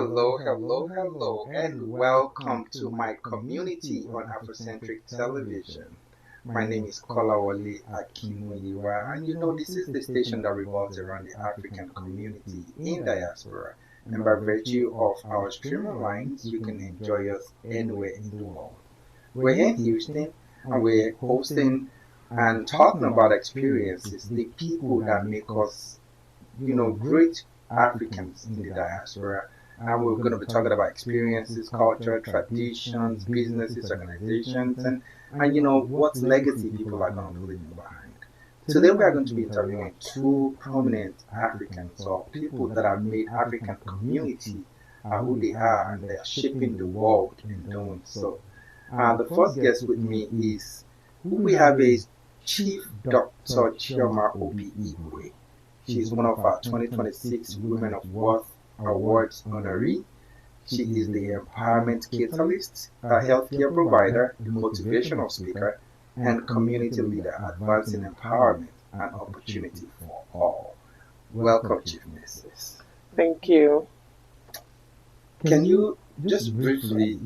Hello, and welcome to my community on Afrocentric television. My name is Kolawole Akinmuyiwa, and this is the station that revolves around the African community in diaspora. And by virtue of our streaming lines, you can enjoy us anywhere in the world. We're here in Houston, and we're hosting and talking about experiences, the people that make us, great Africans in the diaspora. And we're going to be talking about experiences, culture, traditions, businesses, organizations, and what legacy people are going to leave behind. Today we are going to be interviewing two prominent Africans or people that have made African community who they are, and they are shaping the world in doing so. The first guest with me is who we have is Chief Dr. Chioma Obi Igwe. She is one of our 2026 Women of Worth Awards honoree. She is the empowerment catalyst, a healthcare provider, the motivational speaker, and community leader advancing empowerment and opportunity for all. Welcome, Chief Mrs. Thank you. Can you just briefly,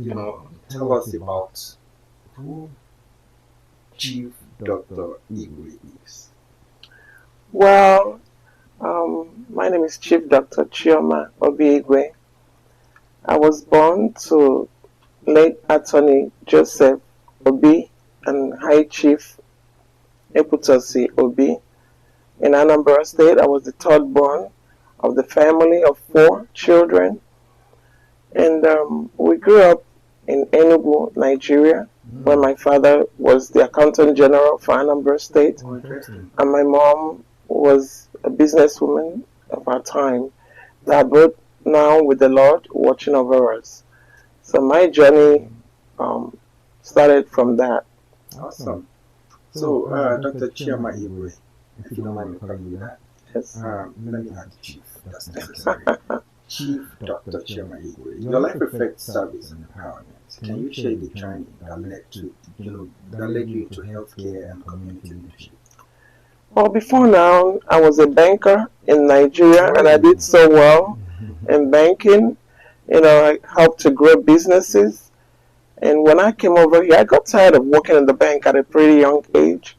tell us about who Chief Dr. Igwe is? Well, my name is Chief Dr. Chioma Obi Igwe. I was born to late Attorney Joseph Obi and High Chief Eputosi Obi. In Anambra State, I was the third born of the family of 4 children. And we grew up in Enugu, Nigeria, where my father was the Accountant General for Anambra State. Oh, interesting. And my mom was a businesswoman of our time that are both now with the Lord watching over us. So my journey started from that. Awesome. So, Dr. Chioma Igwe, if you don't mind me calling you that, Yes. let me add Chief. That's necessary. Chief Dr. Chioma Igwe, your life reflects service and empowerment. Can you share the journey that led to, that led you into healthcare and community leadership? Well, before now, I was a banker in Nigeria, and I did so well in banking. I helped to grow businesses. And when I came over here, I got tired of working in the bank at a pretty young age.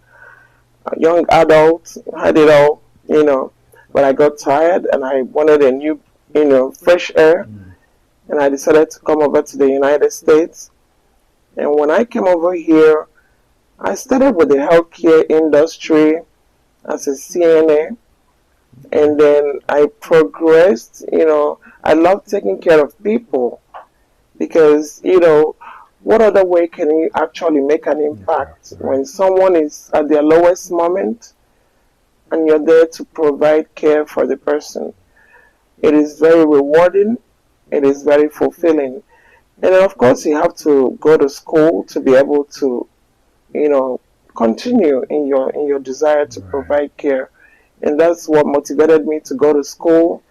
A young adult, had it all, but I got tired and I wanted a new, fresh air. And I decided to come over to the United States. And when I came over here, I started with the healthcare industry as a CNA, and then I progressed. I love taking care of people because, what other way can you actually make an impact when someone is at their lowest moment and you're there to provide care for the person? It is very rewarding. It is very fulfilling. And then, of course, you have to go to school to be able to, continue in your desire to provide care. And that's what motivated me to go to school.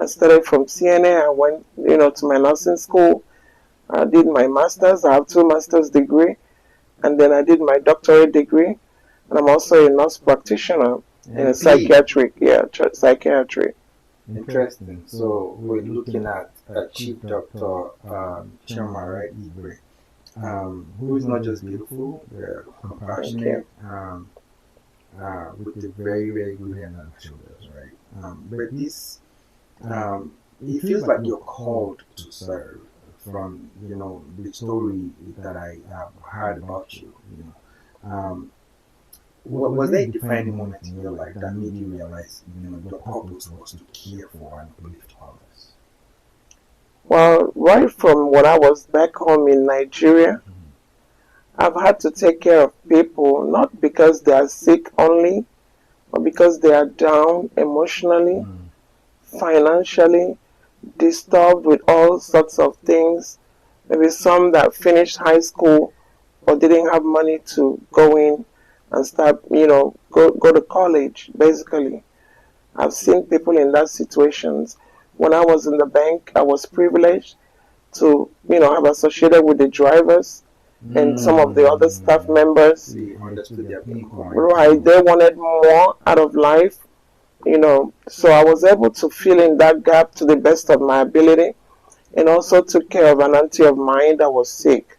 I started from CNA. I went, to my nursing school. I did my master's. I have 2 master's degree. And then I did my doctorate degree. And I'm also a nurse practitioner in psychiatry. Interesting. So we're looking at Chief Dr. Chioma Igwe, who is not just beautiful, compassionate, with a very, very good head on her shoulders, right? But this, it feels like you're called to serve from, the story that I have heard about you. Was there a defining moment in your life that made you realize, your purpose was to care for and uplift others? Well, right from when I was back home in Nigeria, I've had to take care of people, not because they are sick only, but because they are down emotionally, financially, disturbed with all sorts of things. Maybe some that finished high school but didn't have money to go in and start, go to college, basically. I've seen people in that situations. When I was in the bank, I was privileged to, have associated with the drivers and some of the other staff members. Understood their pain point. Right, they wanted more out of life, so I was able to fill in that gap to the best of my ability. and also took care of an auntie of mine that was sick.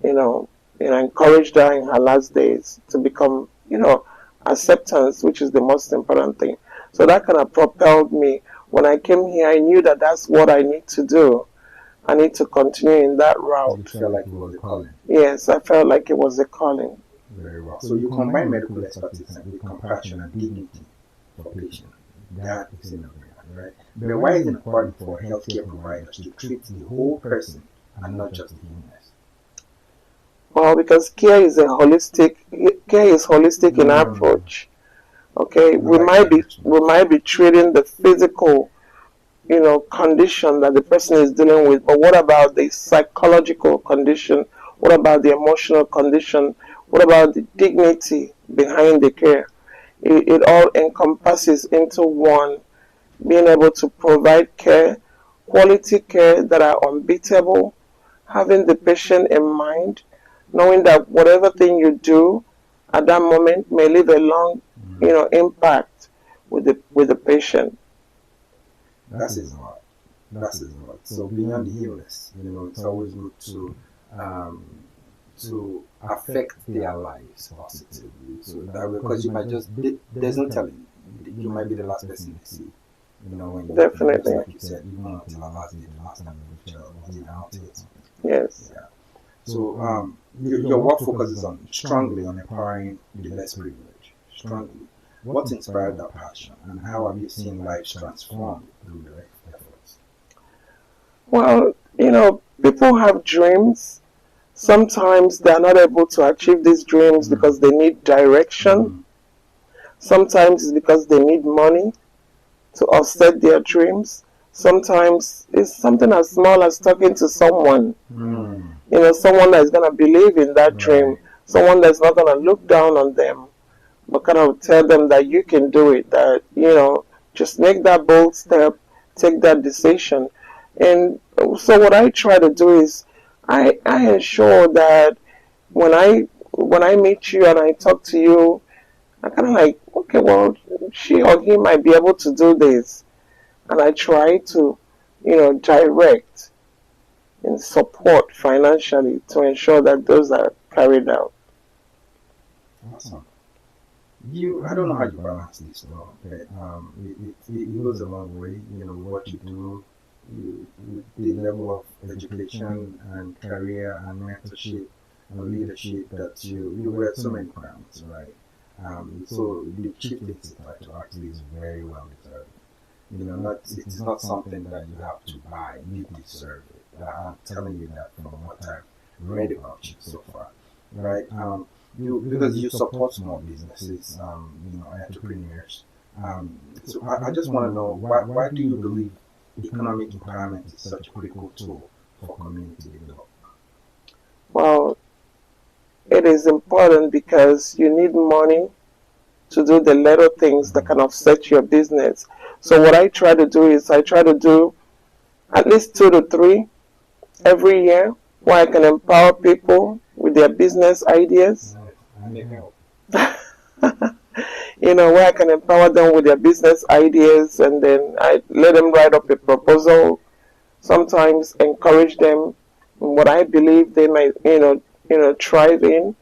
You know, encouraged her in her last days to become, acceptance, which is the most important thing. So that kind of propelled me. When I came here, I knew that that's what I need to do. I need to continue in that route. You felt like it was a calling. Yes, I felt like it was a calling. Very well. So you combine medical expertise with compassion and dignity for patients. That is in right? But why is it important for healthcare providers to treat the whole person and not just the illness? Well, because care is holistic in approach. Okay, we might be treating the physical, condition that the person is dealing with, but what about the psychological condition? What about the emotional condition? What about the dignity behind the care? It all encompasses into one, being able to provide care, quality care that are unbeatable, having the patient in mind, knowing that whatever thing you do at that moment may leave a long, impact with the patient. That's his heart. So beyond the illness, it's always good to affect their lives positively. So that because you might there's no telling, you might be the last person they see. When Definitely, like you said, even until the last time you was in out or something. Yes. Yeah. So your work focuses strongly on empowering the less privileged. Strongly. What inspired that passion, and how have you seen lives transformed through your efforts? Well, people have dreams. Sometimes they are not able to achieve these dreams because they need direction. Sometimes it's because they need money to offset their dreams. Sometimes it's something as small as talking to someone. Someone that's going to believe in that dream. Someone that's not going to look down on them, but kind of tell them that you can do it, that, just make that bold step, take that decision. And so what I try to do is I ensure that when I meet you and I talk to you, I kind of like, okay, well, she or he might be able to do this. And I try to, direct and support financially to ensure that those are carried out. Awesome. I don't know how you balance this though, but it goes a long way, what you do, the level of education and career and mentorship and leadership that you wear so many crowns, right? So the chief title actually is very well deserved. It's not something that you have to buy, you deserve it. I'm telling you that from what I've read about you so far, right? Because you support small businesses, entrepreneurs. So I just want to know why do you believe economic empowerment is such a critical tool for community development? Well, it is important because you need money to do the little things that can offset your business. So what I try to do is I try to do at least 2 to 3 every year where I can empower people with their business ideas. Where I can empower them with their business ideas, and then I let them write up a proposal. Sometimes encourage them in what I believe they might, thrive in.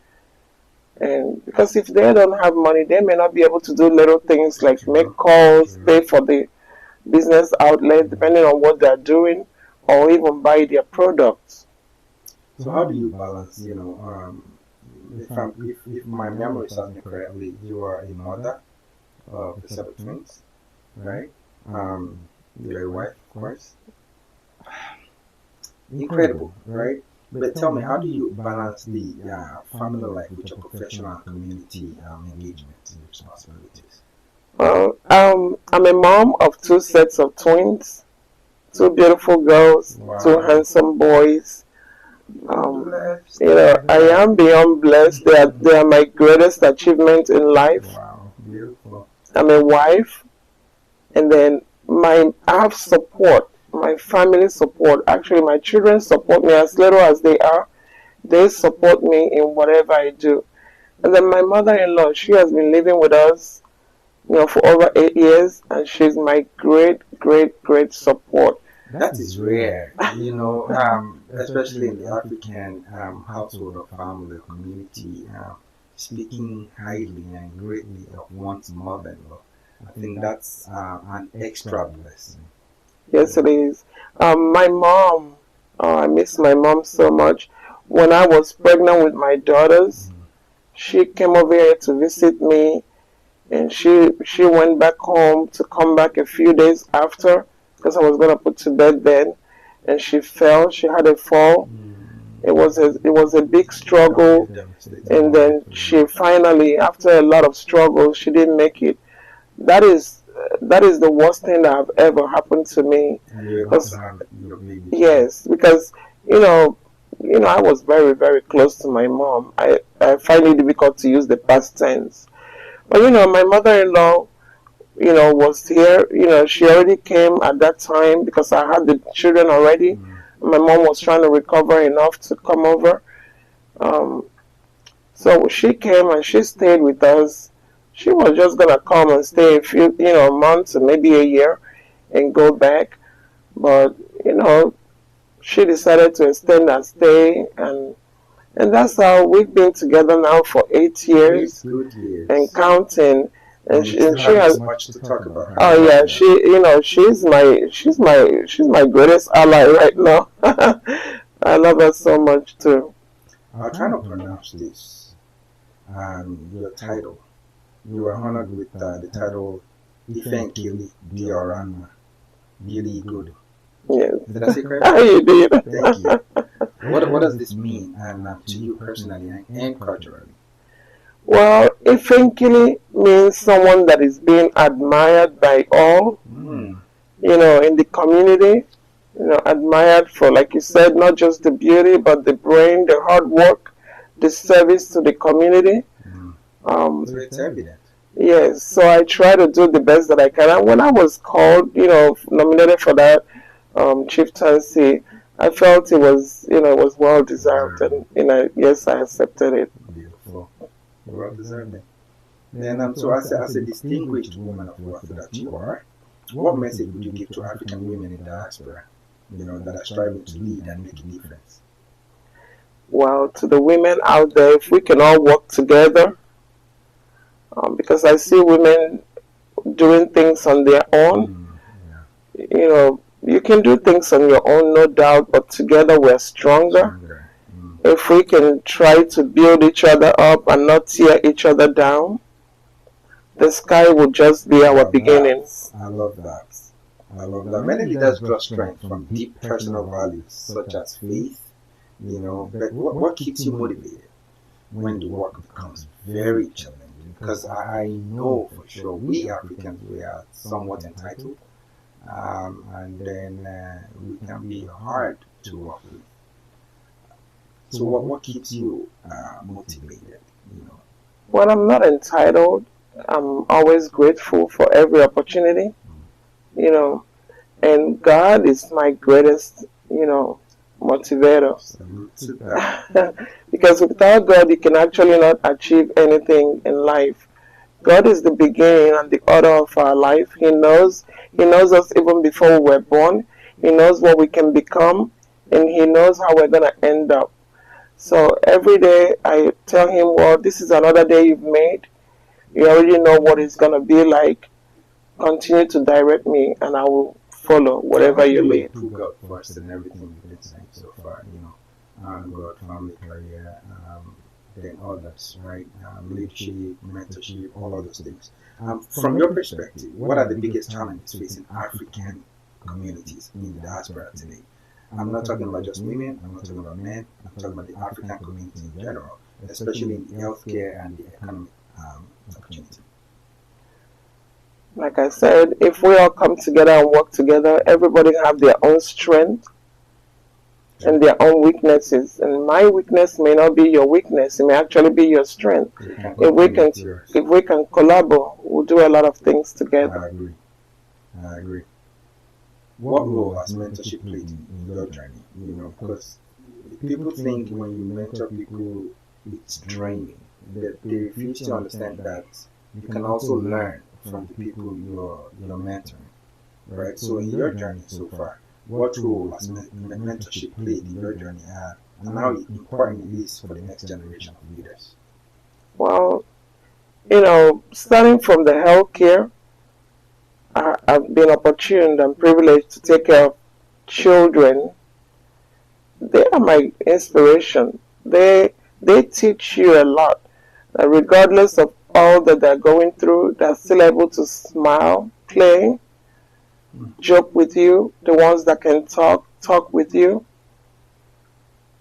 And because if they don't have money, they may not be able to do little things like make calls, pay for the business outlet, depending on what they're doing, or even buy their products. So how do you balance, if my memory serves me correctly, you are a mother of 7 twins, right? You're a wife, of course. Incredible, right? But tell me, how do you balance the family life with your professional and community engagement and responsibilities? Well, I'm a mom of 2 sets of twins, 2 beautiful girls, wow. 2 handsome boys. I am beyond blessed. They are my greatest achievement in life. Wow, beautiful. I'm a wife, and then I have support. My family support. Actually, my children support me as little as they are. They support me in whatever I do. And then my mother-in-law, she has been living with us, for over 8 years, and she's my great, great, great support. That is rare, especially in the African household or family or community, speaking highly and greatly of one's mother-in-law. I think that's an extra blessing. Yes, it is. My mom, I miss my mom so much. When I was pregnant with my daughters, she came over here to visit me, and she went back home to come back a few days after because I was gonna put to bed then, and she fell. She had a fall. It was a big struggle, and then she finally, after a lot of struggle, she didn't make it. That is that is the worst thing that have ever happened to me. And you're able to Because have your baby. yes, because you know, I was very very close to my mom. I find it difficult to use the past tense. But my mother-in-law, was here. She already came at that time because I had the children already. Mm. My mom was trying to recover enough to come over. Um, so she came and she stayed with us. She was just gonna come and stay a few, months or maybe a year and go back. But she decided to extend her stay, and that's how we've been together now for 8 years Good and years. counting. And And we she, still and she have has. much to talk about her. I Oh love yeah, that. she's my greatest ally right now. I love her so much too. I'll try to pronounce this. Your title. You were honored with the title Ifenkili Diorama. Really good. Yes. Did I say correctly? You did. Thank you. What does this mean, and to you personally and culturally? Well, Ifenkili means someone that is being admired by all, Mm. in the community. Admired for, like you said, not just the beauty, but the brain, the hard work, the service to the community. Mm. Um, So it's evident. yes, so I try to do the best that I can. And when I was called, nominated for that chieftaincy, I felt it was well deserved, and yes, I accepted it. Beautiful. Well deserved. And so as a distinguished woman of worth that you are, what message would you give to African women in diaspora, that are striving to lead and make a difference? Well, to the women out there, if we can all work together, because I see women doing things on their own. Mm. Yeah. You can do things on your own, no doubt, but together we're stronger. Stronger. Mm. If we can try to build each other up and not tear each other down, the sky will just be I our love that. beginnings. I love that. I love that. Many leaders draw strength from deep personal values such as faith, but what keeps you motivated when the work becomes very challenging? Because I know for sure we Africans, we are somewhat entitled, and then we can be hard to work with. So what keeps you motivated? Well, I'm not entitled. I'm always grateful for every opportunity, you know, and God is my greatest, motivator. Salute to that. Because without God, you can actually not achieve anything in life. God is the beginning and the order of our life. He knows us even before we were born. He knows what we can become, and He knows how we're gonna end up. So every day I tell Him, well, this is another day you've made. You already know what it's gonna be like. Continue to direct me, and I will follow whatever you You lead. put God first in everything you've been saying so far, God, family, career, then others, right? Leadership, mentorship, all of those things. From your perspective, what are the biggest challenges facing African communities in the diaspora today? I'm not talking about just women, I'm not talking about men, I'm talking about the African community in general, especially in healthcare and the economic opportunity. Like I said, if we all come together and work together, everybody have their own strength and their own weaknesses. And my weakness may not be your weakness; it may actually be your strength. You can If we can, complement yours. if we can collaborate, we'll do a lot of things together. I agree. I agree. What role has mentorship played in your journey? Because people think when you mentor people, it's draining. They refuse to understand that you can also learn from the people you're mentoring, right? So in your journey so far, what role has mentorship played in your journey, and how important it is for the next generation of leaders? Well, starting from the healthcare, I've been opportune and privileged to take care of children. They are my inspiration. They teach you a lot. Regardless of all that they're going through, they're still able to smile, play, joke with you. The ones that can talk with you.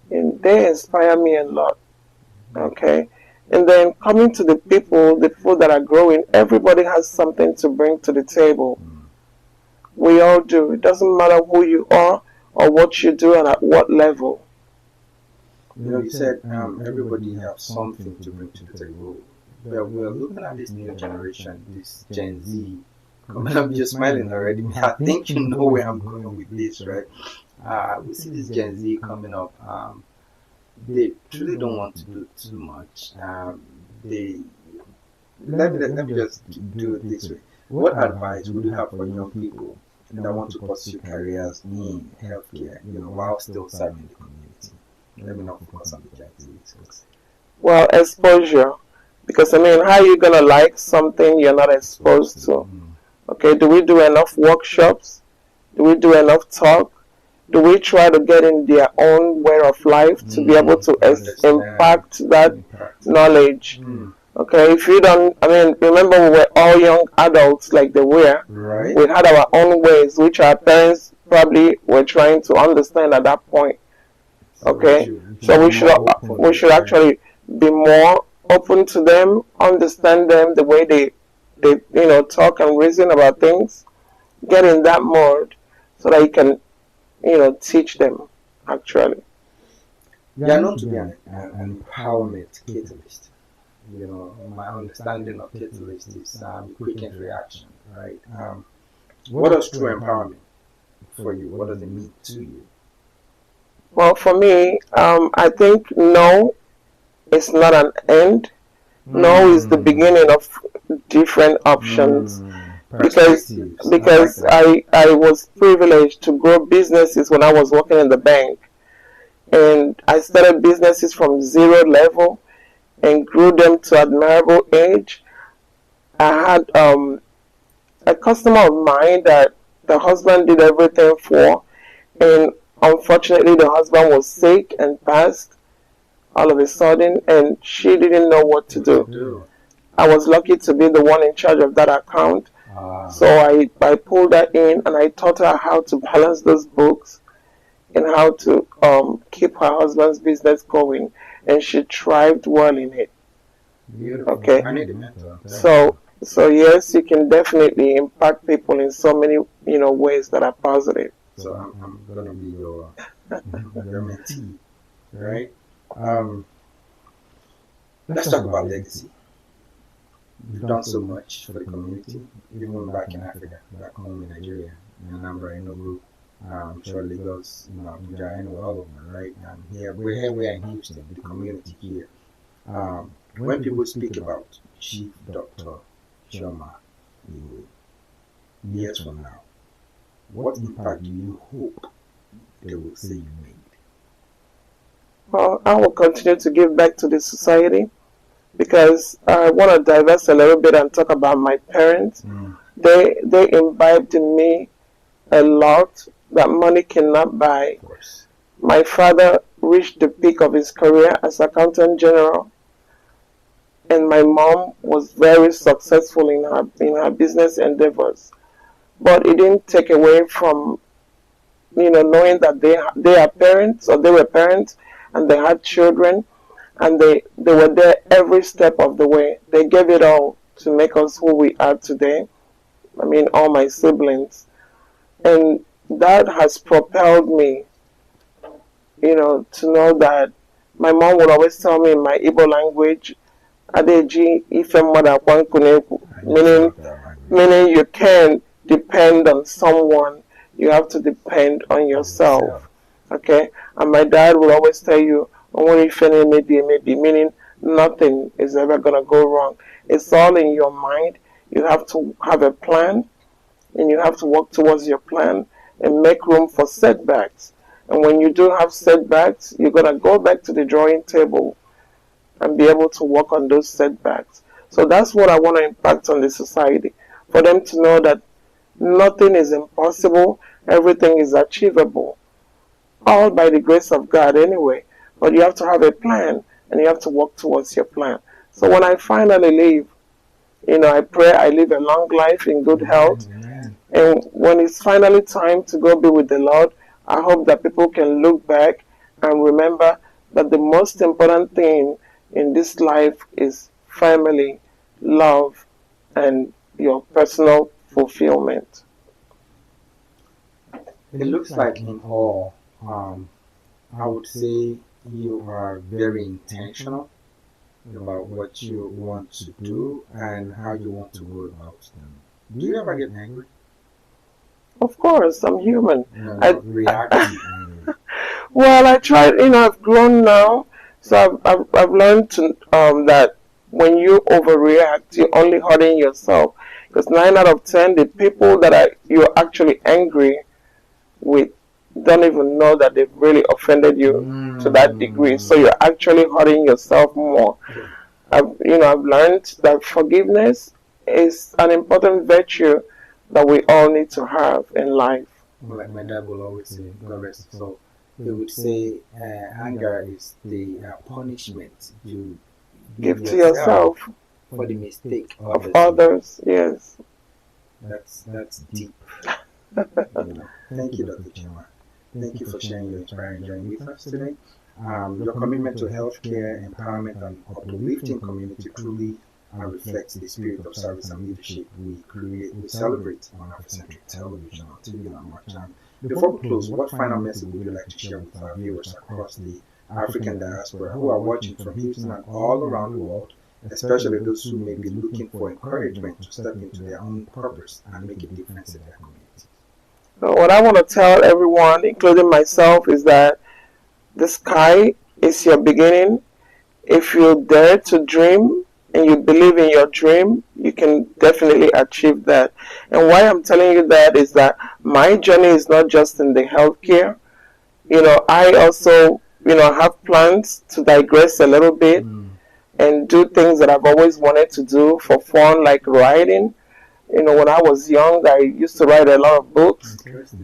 And they inspire me a lot. Okay? And then coming to the people that are growing, everybody has something to bring to the table. We all do. It doesn't matter who you are or what you do and at what level. You said everybody has something to bring to the table. But we're looking at this new generation, this Gen Z. I'm just smiling already. I think you know where I'm going with this, right? We see this Gen Z coming up. They truly don't want to do too much. Let me just do it this way. What advice would you have for young people that want to pursue careers in healthcare, while still serving the community? Let me not focus on the Gen Z. Well, exposure. Because, how are you going to like something you're not exposed to? Okay, do we do enough workshops? Do we do enough talk? Do we try to get in their own way of life to be able to impact that knowledge? Okay, if you don't, remember we were all young adults like they were. Right. We had our own ways, which our parents probably were trying to understand at that point. Okay, so we should actually be more open to them, understand them, the way they talk and reason about things. Get in that mode so that you can teach them actually. You are known to be an empowerment catalyst. My understanding of catalyst is quick reaction, right? What does true empowerment for you? What does it mean to you? Well, for me, I think no, it's not an end. No is the beginning of different options. Because I was privileged to grow businesses when I was working in the bank. And I started businesses from zero level and grew them to admirable age. I had a customer of mine that the husband did everything for, and unfortunately the husband was sick and passed all of a sudden, and she didn't know what to do. I was lucky to be the one in charge of that account. So I pulled her in and I taught her how to balance those books and how to keep her husband's business going, and she thrived well in it. Beautiful. Okay. I need a mentor. So yes, you can definitely impact people in so many ways that are positive. So I'm gonna be your mentee, right? Let's talk about legacy. You've done so much for the community, even back in Africa, back home in Nigeria, in Anambra, Enugu, sure Lagos, Abuja, and all over, right? We're in Houston, the community here. When people speak about Chief Dr. Chioma Igwe, years from now, what impact do you hope they will say you made? Well, I will continue to give back to the society, because I want to diverse a little bit and talk about my parents. They imbibed in me a lot that money cannot buy. Of course. My father reached the peak of his career as accountant general, and my mom was very successful in her business endeavors. But it didn't take away from knowing that they are parents, or they were parents, and they had children, and they were there every step of the way. They gave it all to make us who we are today. All my siblings. And that has propelled me, to know that my mom would always tell me in my Igbo language, Adeji ife mada kwankuneku, meaning you can't depend on someone, you have to depend on yourself. Okay? And my dad will always tell you, maybe, meaning nothing is ever going to go wrong. It's all in your mind. You have to have a plan, and you have to work towards your plan, and make room for setbacks. And when you do have setbacks, you're going to go back to the drawing table and be able to work on those setbacks. So that's what I want to impact on the society, for them to know that nothing is impossible, everything is achievable, all by the grace of God anyway. But you have to have a plan, and you have to work towards your plan. So when I finally leave, I pray I live a long life in good health. And when it's finally time to go be with the Lord, I hope that people can look back and remember that the most important thing in this life is family, love, and your personal fulfillment. It looks like in all, I would say you are very intentional about what you want to do and how you want to go about them. Do you ever get angry? Of course, I'm human. React to anger. Well, I tried, I've grown now, so I've learned to that when you overreact, you're only hurting yourself. Because 9 out of 10, the people that you're actually angry with don't even know that they've really offended you to that degree. So you're actually hurting yourself more. I've learned that forgiveness is an important virtue that we all need to have in life. Like my dad will always say, God rest his soul, he would say anger is the punishment you give to yourself for the mistake of others. Yes. That's deep. Thank you, Dr. Chioma. Thank you for sharing your inspiring journey with us today. Your commitment to healthcare, empowerment, and uplifting community truly reflects the spirit of service and leadership we celebrate on Afrocentric television on TV and much. Before we close, what final message would you like to share with our viewers across the African diaspora who are watching from Houston and all around the world, especially those who may be looking for encouragement to step into their own purpose and make a difference in their communities? So what I want to tell everyone, including myself, is that the sky is your beginning. If you dare to dream and you believe in your dream, you can definitely achieve that. And why I'm telling you that is that my journey is not just in the healthcare. I also, have plans to digress a little bit and do things that I've always wanted to do for fun, like writing. When I was young, I used to write a lot of books,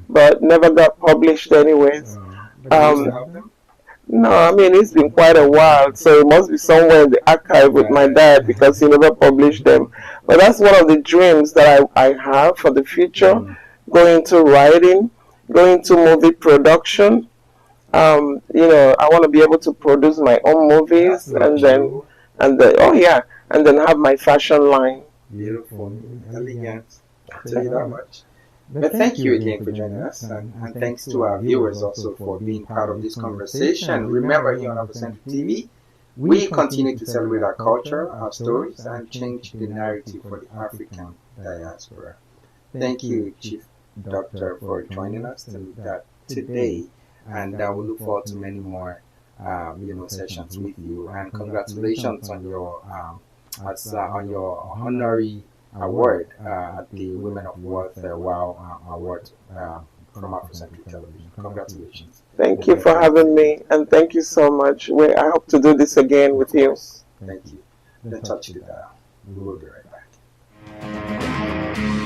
but never got published anyways. No, I mean, it's been quite a while, so it must be somewhere in the archive with my dad because he never published them. But that's one of the dreams that I have for the future, going into writing, going into movie production. I want to be able to produce my own movies and then have my fashion line. Beautiful, elegant. I'll tell you that much. But thank you again for joining us, and thanks to our viewers also for being part of this conversation. Remember, here on Afrocentric TV, we continue to celebrate our culture, our stories, and change the narrative for the African diaspora. Thank you, Chief Doctor, for joining us today, and we look forward to many more sessions with you. And congratulations on your honorary award at the Women of Worth Wow Award from Afrocentric Television. Congratulations. Thank you for having me, and thank you so much. I hope to do this again with you. Thank you. Then touch the dial. We will be right back.